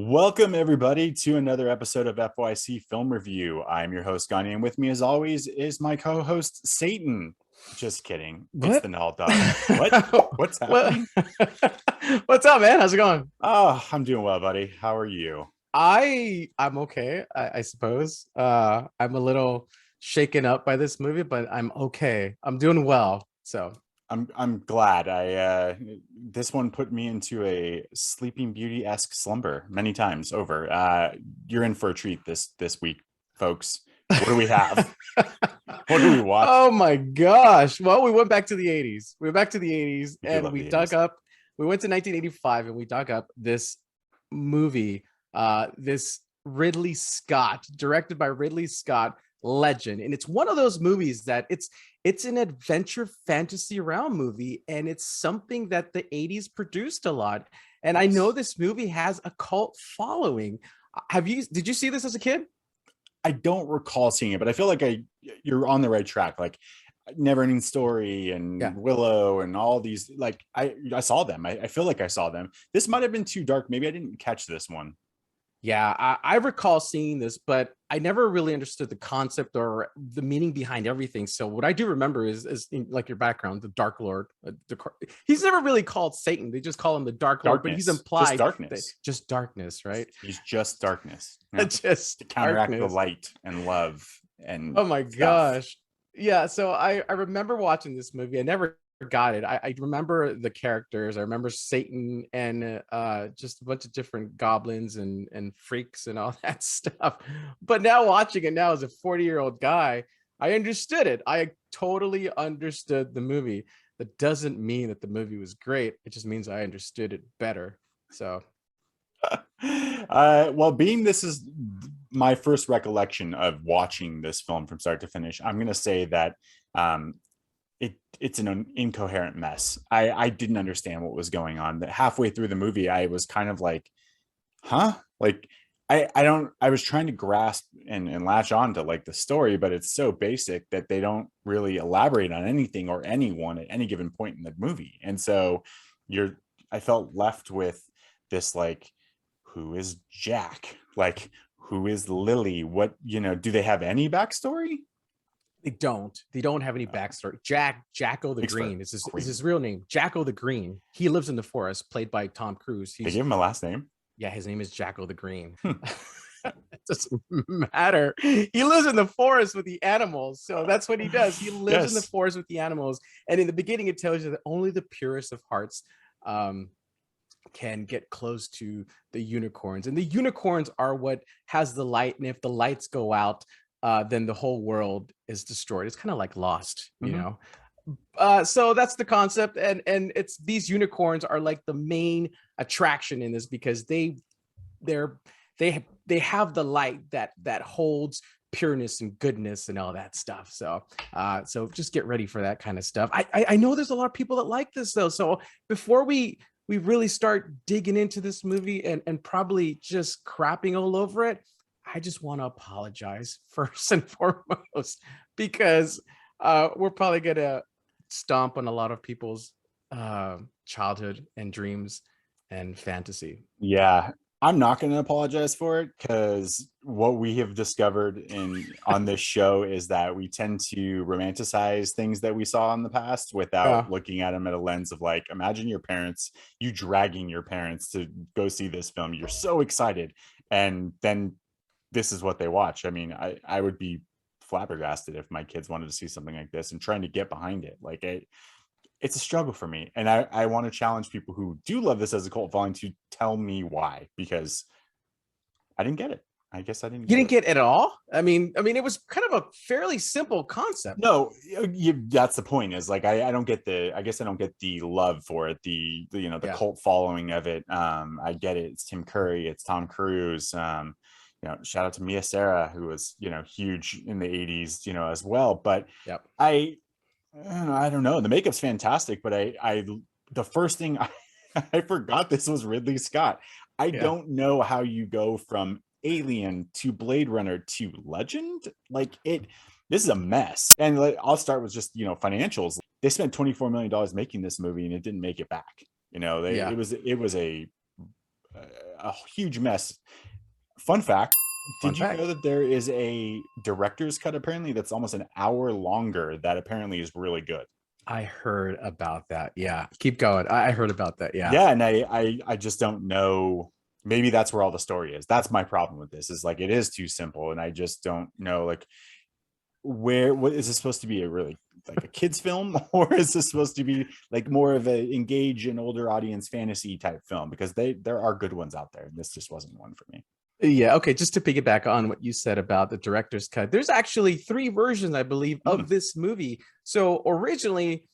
Welcome, everybody, to another episode of FYC Film Review. I'm your host, Gani, and with me, as always, is my co-host, Satan. Just kidding. It's What? the Null Dog. What? What's What? happening? What's up, man? How's it going? Oh, I'm doing well, buddy. How are you? I'm okay, I suppose. I'm a little shaken up by this movie, but I'm okay. I'm doing well. So I'm glad. This one put me into a Sleeping Beauty-esque slumber many times over. You're in for a treat this week, folks. What do we have? What do we watch? Oh my gosh. Well, we went back to the 80s. We went back to the 80s We do and love we the dug 80s. up. We went to 1985 and we dug up this movie, this Ridley Scott, directed by Ridley Scott, legend. And it's one of those movies that it's an adventure fantasy round movie, and it's something that the 80s produced a lot. And I know this movie has a cult following. Did you see this as a kid? I don't recall seeing it, but I feel like you're on the right track. Like Neverending Story Yeah. and Willow and all these, like I saw them. I feel like I saw them. This might have been too dark. Maybe I didn't catch this one. Yeah, I recall seeing this, but I never really understood the concept or the meaning behind everything. So what I do remember is like your background, the Dark Lord. He's never really called Satan. They just call him the Dark Lord, but he's Darkness, just implied that darkness. just darkness, right? He's just darkness. Yeah. Just To counteract the darkness. light and love and Oh my stuff. gosh. Yeah, so I remember watching this movie. I never got it. I remember the characters. I remember Satan and just a bunch of different goblins and freaks and all that stuff. But now watching it now as a 40-year-old guy, I understood it. I totally understood the movie. That doesn't mean that the movie was great. It just means I understood it better. So Well, being this is my first recollection of watching this film from start to finish, I'm going to say that it's an incoherent mess. I didn't understand what was going on. That halfway through the movie, I was kind of like, huh? Like, I was trying to grasp and latch on to like the story, but it's so basic that they don't really elaborate on anything or anyone at any given point in the movie. And so I felt left with this, like, who is Jack? Like, who is Lily? What, do they have any backstory? they don't. They don't have any backstory. Jacko the Green is his real name. Jacko the Green. He lives in the forest, played by Tom Cruise. They gave him a last name. Yeah, his name is Jacko the Green. It doesn't matter. He lives in the forest with the animals. So that's what he does. He lives in the forest with the animals. And in the beginning, it tells you that only the purest of hearts can get close to the unicorns. And the unicorns are what has the light. And if the lights go out, then the whole world is destroyed. It's kind of like Lost, you know? So that's the concept, and it's these unicorns are like the main attraction in this because they have the light that holds pureness and goodness and all that stuff. So just get ready for that kind of stuff. I know there's a lot of people that like this though. So before we really start digging into this movie and probably just crapping all over it, I just want to apologize first and foremost because we're probably gonna stomp on a lot of people's childhood and dreams and fantasy. Yeah, I'm not going to apologize for it, because what we have discovered on this show is that we tend to romanticize things that we saw in the past without looking at them at a lens of, like, imagine you dragging your parents to go see this film. You're so excited, and then this is what they watch. I mean, I would be flabbergasted if my kids wanted to see something like this and trying to get behind it. Like, it's a struggle for me, and I want to challenge people who do love this as a cult following to tell me why, because I didn't get it. I guess I didn't. You didn't get it at all? I mean, it was kind of a fairly simple concept. No, that's the point. Is like I don't get the. I guess I don't get the love for it. The cult following of it. I get it. It's Tim Curry. It's Tom Cruise. Shout out to Mia Sara, who was huge in the 80s, as well. But I don't know. The makeup's fantastic, but the first thing I forgot this was Ridley Scott. I don't know how you go from Alien to Blade Runner to Legend. Like, this is a mess. And I'll start with just financials. They spent $24 million making this movie, and it didn't make it back. It was a a huge mess. Fun fact. Fun Did you fact. know that there is a director's cut apparently that's almost an hour longer that apparently is really good? I heard about that. Yeah. Keep going. I heard about that. Yeah. Yeah, and I just don't know. Maybe that's where all the story is. That's my problem with this, is like it is too simple, and I just don't know like what is this supposed to be, a really like a kids film, or is this supposed to be like more of a engage an older audience fantasy type film? Because there are good ones out there, and this just wasn't one for me. Yeah. Okay. Just to piggyback on what you said about the director's cut, there's actually 3 versions, I believe, of this movie. So originally,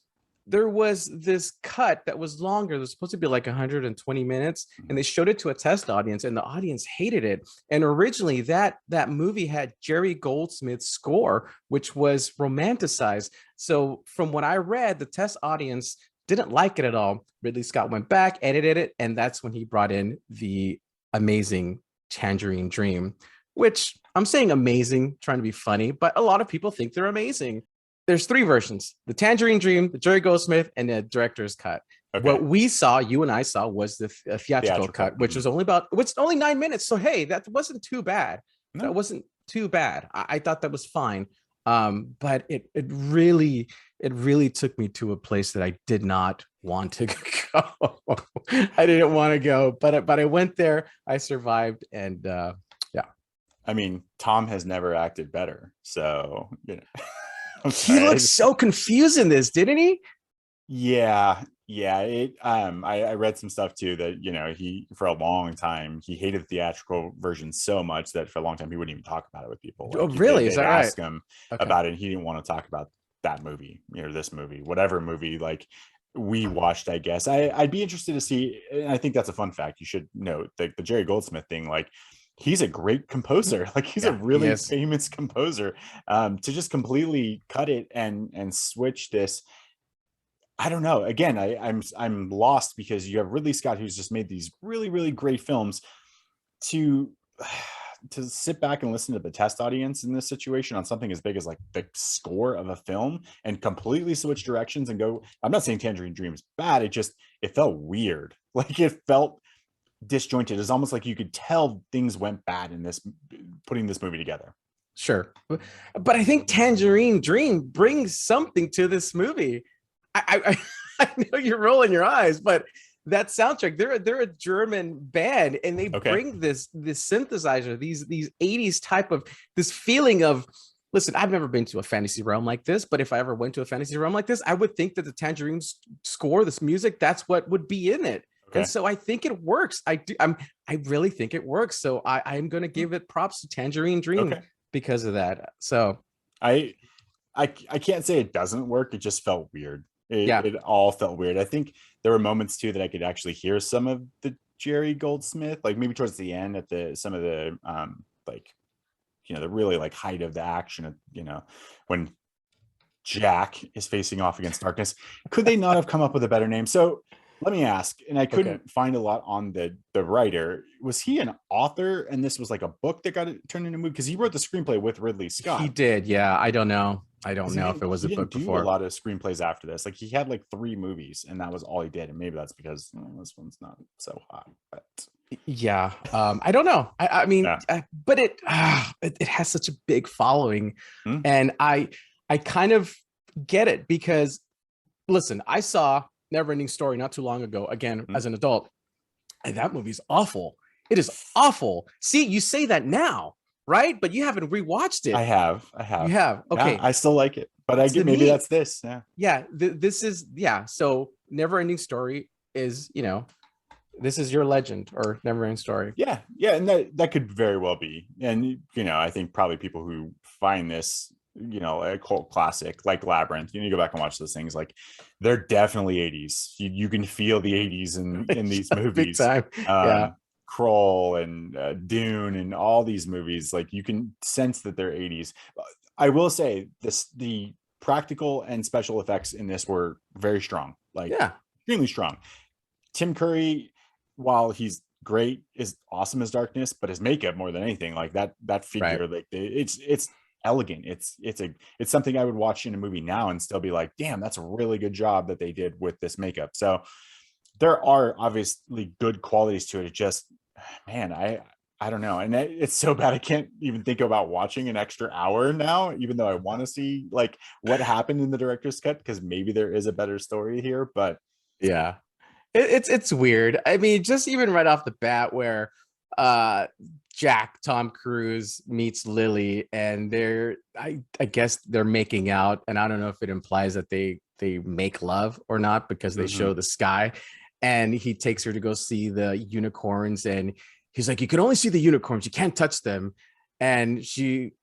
there was this cut that was longer. It was supposed to be like 120 minutes, and they showed it to a test audience, and the audience hated it. And originally, that movie had Jerry Goldsmith's score, which was romanticized. So from what I read, the test audience didn't like it at all. Ridley Scott went back, edited it, and that's when he brought in the amazing Tangerine Dream, which I'm saying amazing, trying to be funny, but a lot of people think they're amazing. There's 3 versions: the Tangerine Dream, the Jerry Goldsmith, and the director's cut. Okay. What we saw, you and I saw, was the theatrical cut, which was only 9 minutes. So hey, that wasn't too bad. No. That wasn't too bad. I thought that was fine. But it really took me to a place that I did not want to go. I didn't want to go, but I went there. I survived, and yeah. I mean, Tom has never acted better, so you know. He looked so confused in this, didn't he? Yeah. It I read some stuff too that, you know, he for a long time he hated the theatrical version so much that for a long time he wouldn't even talk about it with people. Like, oh, really? Is that right? Ask him about it, and he didn't want to talk about that movie, you know, this movie, whatever movie like we watched, I guess. I'd be interested to see, and I think that's a fun fact you should note, the Jerry Goldsmith thing, like he's a great composer. Like he's a really famous composer. To just completely cut it and switch this, I don't know. Again, I'm lost, because you have Ridley Scott, who's just made these really great films, to sit back and listen to the test audience in this situation on something as big as like the score of a film, and completely switch directions and go. I'm not saying Tangerine Dream is bad. It felt weird. Like it felt disjointed. It's almost like you could tell things went bad in this, putting this movie together. Sure, but I think Tangerine Dream brings something to this movie. I know you're rolling your eyes, but that soundtrack, they're a German band, and they bring this synthesizer, these 80s type of this feeling of, listen, I've never been to a fantasy realm like this, but if I ever went to a fantasy realm like this, I would think that the Tangerine score, this music, that's what would be in it. And so I think it works. I really think it works. So I'm going to give it props to Tangerine Dream because of that. So I can't say it doesn't work. It just felt weird. It all felt weird. I think there were moments too that I could actually hear some of the Jerry Goldsmith, like maybe towards the end at some of the like, you know, the really like height of the action, you know, when Jack is facing off against darkness. Could they not have come up with a better name? So let me ask, and I couldn't find a lot on the writer. Was he an author, and this was like a book that got it turned into a movie? Because he wrote the screenplay with Ridley Scott. He did, yeah. I don't know if it was a book before. A lot of screenplays after this. Like he had like 3 movies, and that was all he did. And maybe that's because this one's not so hot. But yeah, I don't know. I mean, but it has such a big following, and I kind of get it, because listen, I saw Neverending Story not too long ago, again as an adult, and that movie's awful. It is awful. See, you say that now, right? But you haven't rewatched it. I have. You have. Okay. Yeah, I still like it, but I get maybe that's this. Yeah. This is So Neverending Story is, you know, this is your legend, or Neverending Story. Yeah, and that could very well be. And you know, I think probably people who find this, you know, a cult classic like Labyrinth, you need to go back and watch those things. Like they're definitely 80s. You can feel the 80s in these movies. Big time. Kroll and Dune and all these movies, like you can sense that they're 80s. I will say the practical and special effects in this were very strong, like extremely strong. Tim Curry, while he's great, is awesome as Darkness, but his makeup more than anything, like that figure, like it's elegant. It's something I would watch in a movie now and still be like, damn, that's a really good job that they did with this makeup. So there are obviously good qualities to it. It just, man, I don't know. And it's so bad. I can't even think about watching an extra hour now, even though I want to see like what happened in the director's cut, because maybe there is a better story here, but Yeah. It's weird. I mean, just even right off the bat, where uh Tom Cruise meets Lily, and I guess they're making out, and I don't know if it implies that they make love or not, because they show the sky, and he takes her to go see the unicorns, and he's like, you can only see the unicorns, you can't touch them. And she,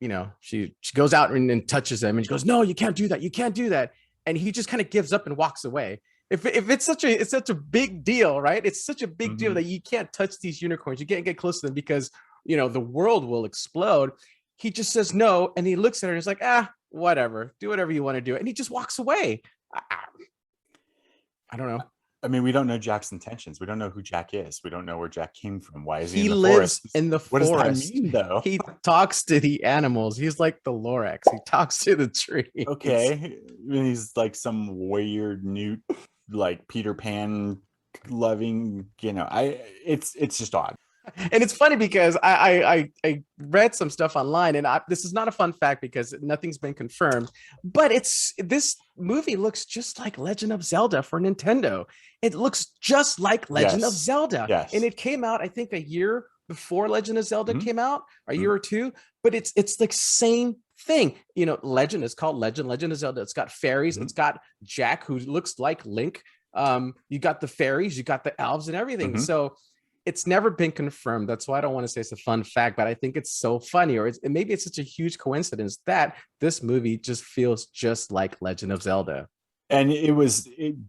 she goes out and touches them, and she goes, no, you can't do that, you can't do that. And he just kind of gives up and walks away. If it's such a big deal, right? It's such a big deal that you can't touch these unicorns, you can't get close to them because the world will explode. He just says no, and he looks at her and he's like, whatever, do whatever you want to do, and he just walks away. I don't know. I mean, we don't know Jack's intentions. We don't know who Jack is. We don't know where Jack came from. Why is he He in the lives forest? in the What forest. does that mean, though? He talks to the animals. He's like the Lorax. He talks to the trees. Okay, he's like some weird newt, like Peter Pan loving. It's just odd. And it's funny because I read some stuff online, and this is not a fun fact because nothing's been confirmed, but this movie looks just like Legend of Zelda for Nintendo. It looks just like Legend of Zelda. Yes. And it came out, I think, a year before Legend of Zelda came out, a year or two, but it's like same thing. Legend is called Legend of Zelda. It's got fairies. It's got Jack, who looks like Link. You got the fairies, you got the elves and everything. So it's never been confirmed. That's why I don't want to say it's a fun fact, but I think it's so funny, or maybe it's such a huge coincidence that this movie just feels just like Legend of Zelda. And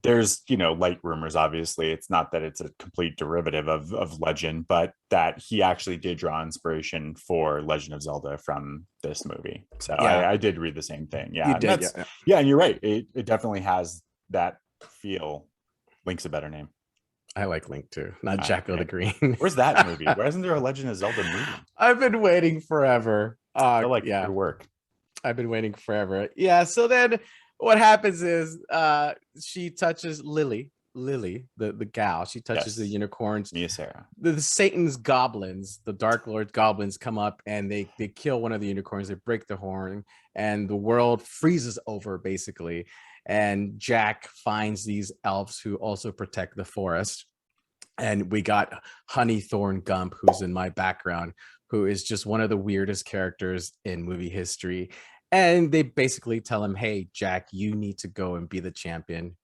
there's light rumors. Obviously, it's not that it's a complete derivative of Legend, but that he actually did draw inspiration for Legend of Zelda from this movie. So yeah. I did read the same thing. Yeah, you did, yeah, and you're right. It definitely has that feel. Link's a better name. I like Link too, not Jacko the Green. Where's that movie? Why isn't there a Legend of Zelda movie? I've been waiting forever. Good work. I've been waiting forever. Yeah. So then what happens is she touches Lily, the gal. She touches the unicorns. Mia Sara. The Satan's goblins, the Dark Lord goblins, come up and they kill one of the unicorns. They break the horn, and the world freezes over basically. And Jack finds these elves who also protect the forest. And we got Honeythorn Gump, who's in my background, who is just one of the weirdest characters in movie history. And they basically tell him, hey, Jack, you need to go and be the champion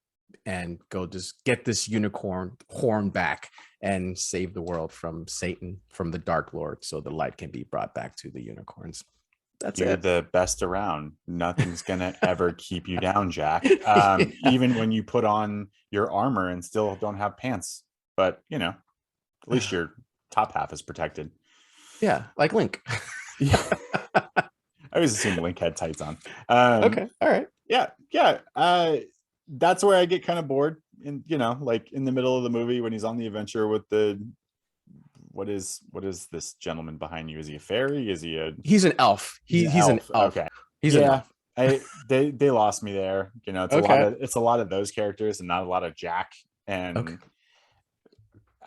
and go just get this unicorn horn back and save the world from Satan, from the Dark Lord, so the light can be brought back to the unicorns. You're the best around. Nothing's gonna ever keep you down, Jack. Even when you put on your armor and still don't have pants, but at least your top half is protected. Yeah, like Link. Yeah. I always assume Link had tights on. Okay, all right. Yeah. That's where I get kind of bored. And like in the middle of the movie when he's on the adventure with the. What is this gentleman behind you? Is he a fairy? Is he he's an elf. He's an elf. Okay. He's an elf. They lost me there. It's a lot of those characters and not a lot of Jack. And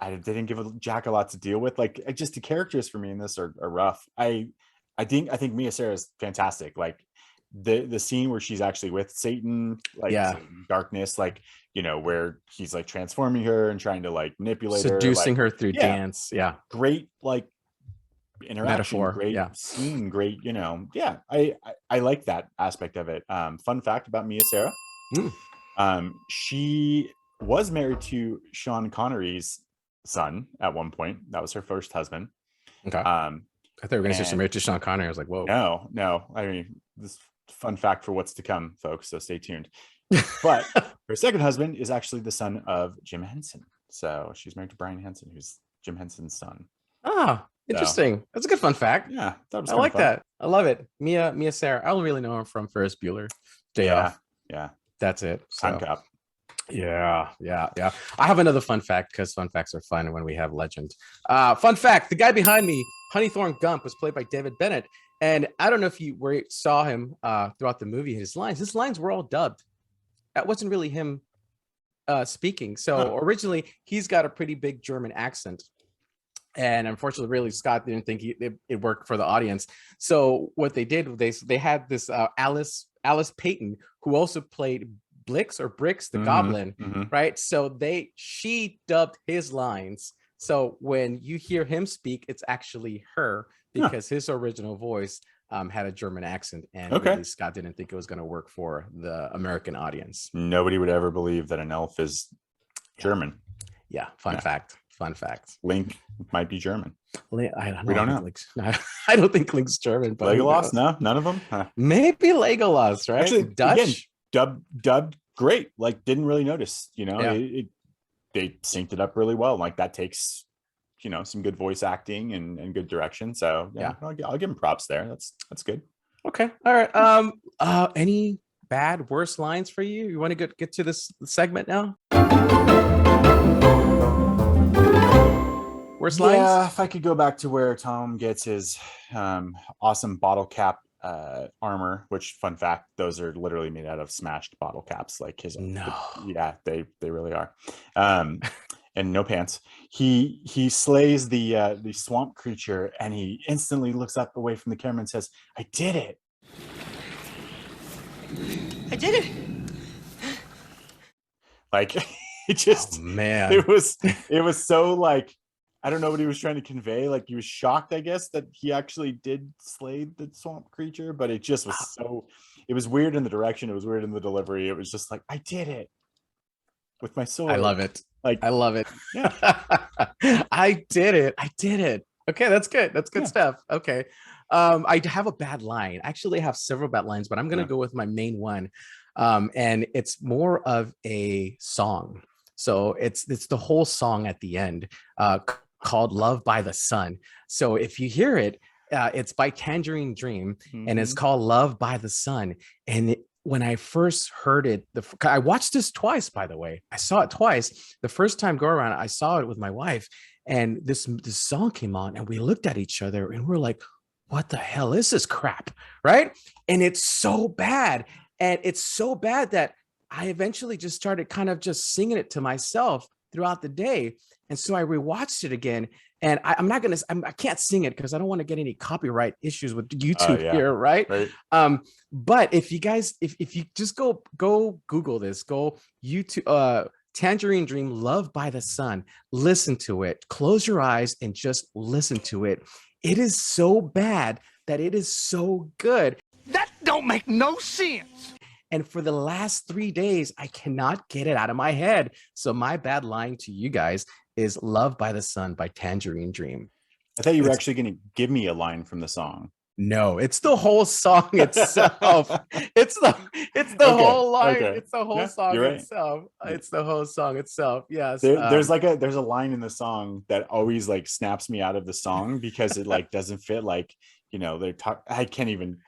they didn't give Jack a lot to deal with. Like just the characters for me in this are rough. I think Mia Sara is fantastic. Like the scene where she's actually with Satan, like darkness, like where he's like transforming her and trying to like manipulate seducing her through dance. Great like interaction, metaphor. Great scene, great. I like that aspect of it. Fun fact about Mia Sara, she was married to Sean Connery's son at one point. That was her first husband. Okay. I thought we were going to say she's married to Sean Connery. I was like, whoa. No. I mean, this fun fact for what's to come, folks. So stay tuned. But her second husband is actually the son of Jim Henson. So she's married to Brian Henson, who's Jim Henson's son. Ah, interesting. That's a good fun fact. Yeah, I like that. I love it. Mia Sara. I don't really know her from Ferris Bueller Day Off. Yeah. That's it. Time Cop. Yeah. I have another fun fact because fun facts are fun when we have legend. Fun fact: the guy behind me, Honeythorn Gump, was played by David Bennett, and I don't know if you saw him throughout the movie. His lines were all dubbed. That wasn't really him speaking. So originally he's got a pretty big German accent. And unfortunately, Ridley Scott didn't think it worked for the audience. So what they did, they had this Alice Payton, who also played Blix or Brix, the Goblin, right? So she dubbed his lines. So when you hear him speak, it's actually her, because his original voice had a German accent, and Ridley Scott didn't think it was going to work for the American audience. Nobody would ever believe that an elf is German. Yeah, fun fact. Link might be German. I don't know. We don't know. I don't think Link's German. But Legolas? No, none of them. Maybe Legolas, right? Actually, Dutch. Again, dubbed great. Like, didn't really notice. You know, they synced it up really well. Like, that takes, you know, some good voice acting and good direction. So yeah, I'll give him props there. That's good. Okay. All right. Any bad, worst lines for you? You want to get to this segment now? Worst lines? Yeah, if I could go back to where Tom gets his awesome bottle cap armor, which, fun fact, those are literally made out of smashed bottle caps. Like his, they really are. And no pants. He slays the swamp creature, and he instantly looks up away from the camera and says, "I did it. I did it." Like, it just, man, it was so, like, I don't know what he was trying to convey. Like, he was shocked, I guess, that he actually did slay the swamp creature, but it just was it was weird in the direction. It was weird in the delivery. It was just like, I did it with my sword. I love it. Like, I love it. Yeah. I did it. Okay, that's good. That's good stuff. Okay. I have a bad line. I actually have several bad lines, but I'm going to go with my main one. And it's more of a song. So it's the whole song at the end, called Love by the Sun. So if you hear it, it's by Tangerine Dream, and it's called Love by the Sun. And when I first heard it, I watched this twice, by the way. I saw it twice. The first time go around, I saw it with my wife, and this song came on, and we looked at each other, and we're like, what the hell is this crap, right? And it's so bad. And it's so bad that I eventually just started kind of just singing it to myself throughout the day. And so I rewatched it again, and I can't sing it because I don't want to get any copyright issues with YouTube here, right? But if you guys, if you just go Google this, go YouTube, Tangerine Dream, Love by the Sun, listen to it, close your eyes and just listen to it. It is so bad that it is so good. That don't make no sense. And for the last 3 days, I cannot get it out of my head. So my bad line to you guys is Love by the Sun by Tangerine Dream. I thought you were actually going to give me a line from the song. No, it's the whole song itself. it's the whole line. Okay. It's the whole song itself. It's the whole song itself. Yes. There's a line in the song that always like snaps me out of the song because it like doesn't fit. Like, you know, I can't even.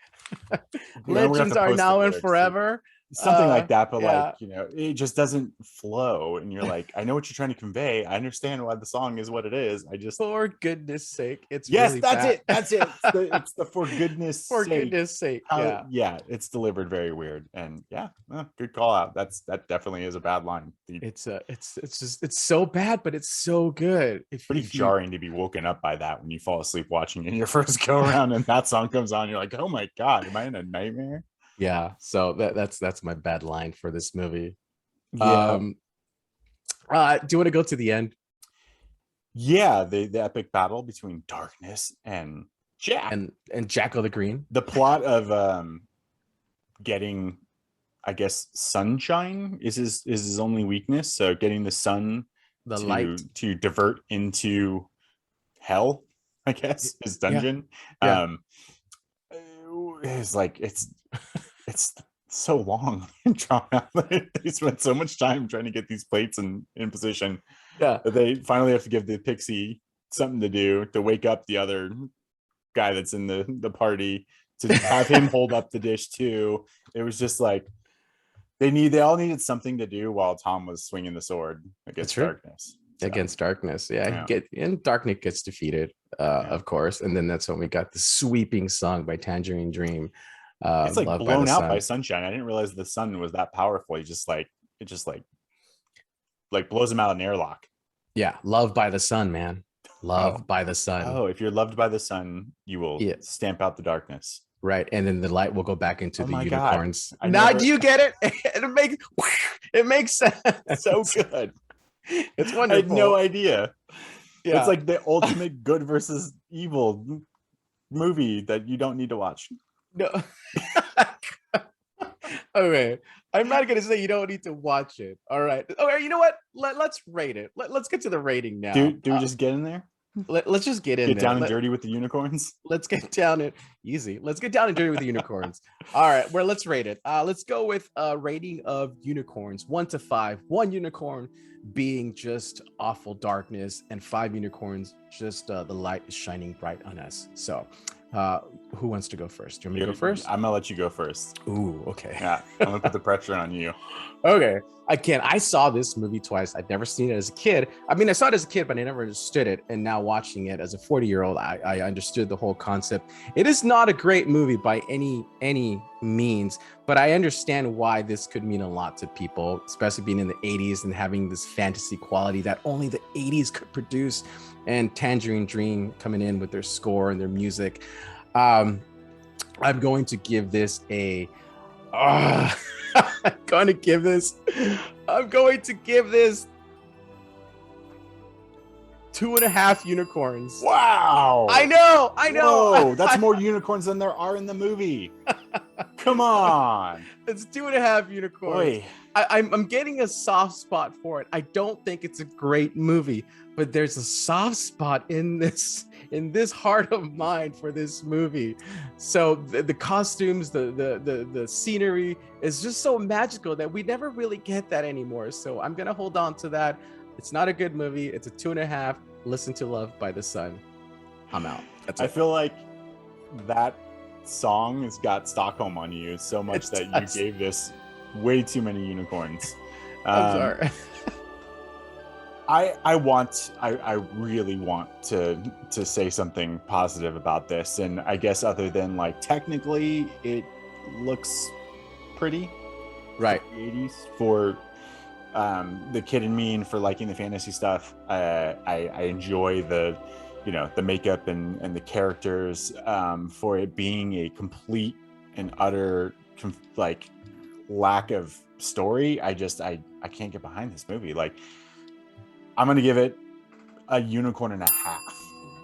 Legends are now and forever. Something like that, but like, you know, it just doesn't flow, and you're like, I know what you're trying to convey. I understand why the song is what it is. I just, for goodness sake, it's really bad. That's it. It's the for goodness sake. Yeah, it's delivered very weird, and good call out. That definitely is a bad line. It's so bad, but it's so good. Pretty jarring to be woken up by that when you fall asleep watching in your first go around, and that song comes on. You're like, oh my god, am I in a nightmare? Yeah, so that's my bad line for this movie. Yeah. Do you want to go to the end? Yeah, the epic battle between Darkness and Jack and Jack-O the Green. The plot of getting, I guess, sunshine is his only weakness. So getting the sun, light, to divert into hell, I guess, his dungeon. Yeah. It's like it's so long and drawn out. They spent so much time trying to get these plates in position. Yeah, that they finally have to give the pixie something to do to wake up the other guy that's in the party, to have him hold up the dish too. It was just like they all needed something to do while Tom was swinging the sword against Darkness. Against Darkness, and Darkness gets defeated, of course, and then that's when we got the sweeping song by Tangerine Dream. It's like blown out by sunshine. I didn't realize the sun was that powerful. It just like blows him out an airlock. Yeah, Love by the Sun, man. Love by the Sun. Oh, if you're loved by the sun, you will stamp out the darkness. Right, and then the light will go back into the unicorns. Now, do you get it? It makes sense. So good. It's wonderful. I had no idea. Yeah. It's like the ultimate good versus evil movie that you don't need to watch. No. Okay, I'm not gonna say you don't need to watch it. All right. Okay, you know what? Let's rate it. Let's get to the rating now. Do we just get in there? Let's just get in. Get down and dirty with the unicorns. Let's get down and easy. Let's get down and dirty with the unicorns. All right, let's rate it. Let's go with a rating of unicorns, 1 to 5. 1 unicorn being just awful darkness, and 5 unicorns just the light is shining bright on us. So, who wants to go first? Do you want me to go first? I'm gonna let you go first. Ooh, okay. Yeah, I'm gonna put the pressure on you. Okay. Again, I saw this movie twice. I'd never seen it as a kid. I mean, I saw it as a kid, but I never understood it. And now watching it as a 40-year-old, I understood the whole concept. It is not a great movie by any means, but I understand why this could mean a lot to people, especially being in the 80s and having this fantasy quality that only the 80s could produce. And Tangerine Dream coming in with their score and their music. I'm going to give this I'm going to give this 2.5 unicorns. Wow. I know. Whoa, that's more unicorns than there are in the movie. Come on. It's 2.5 unicorns. Boy. I'm getting a soft spot for it. I don't think it's a great movie, but there's a soft spot in this heart of mine for this movie. So the costumes, the scenery is just so magical that we never really get that anymore. So I'm gonna hold on to that. It's not a good movie. It's a 2.5. Listen to Love by the Sun. I'm out. I feel like that song has got Stockholm on you so much that you gave this way too many unicorns. I'm sorry. I really want to say something positive about this, and I guess other than like technically it looks pretty, right? For the 80s for the kid in me, and for liking the fantasy stuff. I enjoy the makeup and the characters, for it being a complete and utter lack of story. I can't get behind this movie. Like, I'm gonna give it a unicorn and a half.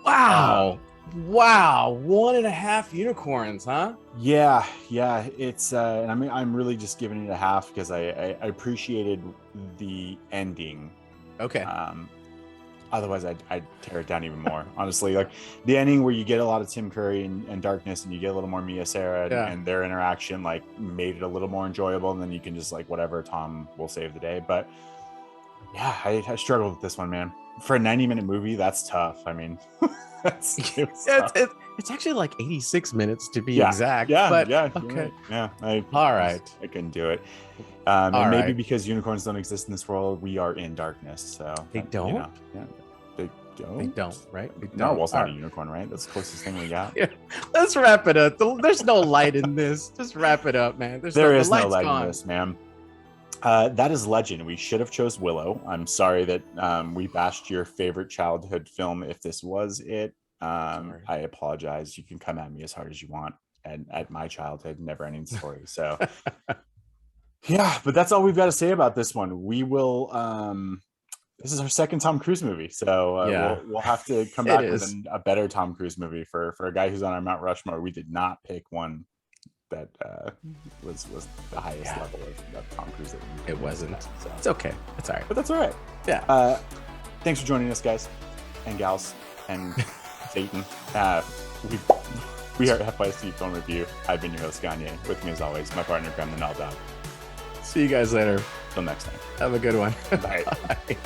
Wow. 1.5 unicorns, huh? Yeah. It's and I'm really just giving it a half because I appreciated the ending. Okay. Otherwise I'd tear it down even more. Honestly, like the ending where you get a lot of Tim Curry and darkness, and you get a little more Mia Sara and their interaction, like, made it a little more enjoyable. And then you can just like, whatever, Tom will save the day. But yeah, I struggled with this one, man. For a 90-minute movie, that's tough. I mean, it's actually like 86 minutes to be exact. Yeah, but, yeah. Okay. Right. Yeah. All right. I couldn't do it. And maybe because unicorns don't exist in this world, we are in darkness. So they don't. They don't. They don't. Right. Narwhal's not a unicorn, right? That's the closest thing we got. Yeah. Let's wrap it up. There's no light in this. Just wrap it up, man. There is no light in this, man. That is Legend. We should have chose Willow. I'm sorry that we bashed your favorite childhood film. If this was it, I apologize. You can come at me as hard as you want at my childhood, never-ending story. So, yeah, but that's all we've got to say about this one. We will. This is our second Tom Cruise movie, so we'll have to come back with a better Tom Cruise movie for a guy who's on our Mount Rushmore. We did not pick one that was the highest level of Tom Cruise. It wasn't. So. It's okay. It's all right. But that's all right. Yeah. Thanks for joining us, guys and gals and Satan. We are FYC Film Review. I've been your host, Gagne. With me, as always, my partner, Graham the Null Dog. See you guys later. Till next time. Have a good one. Bye. Bye.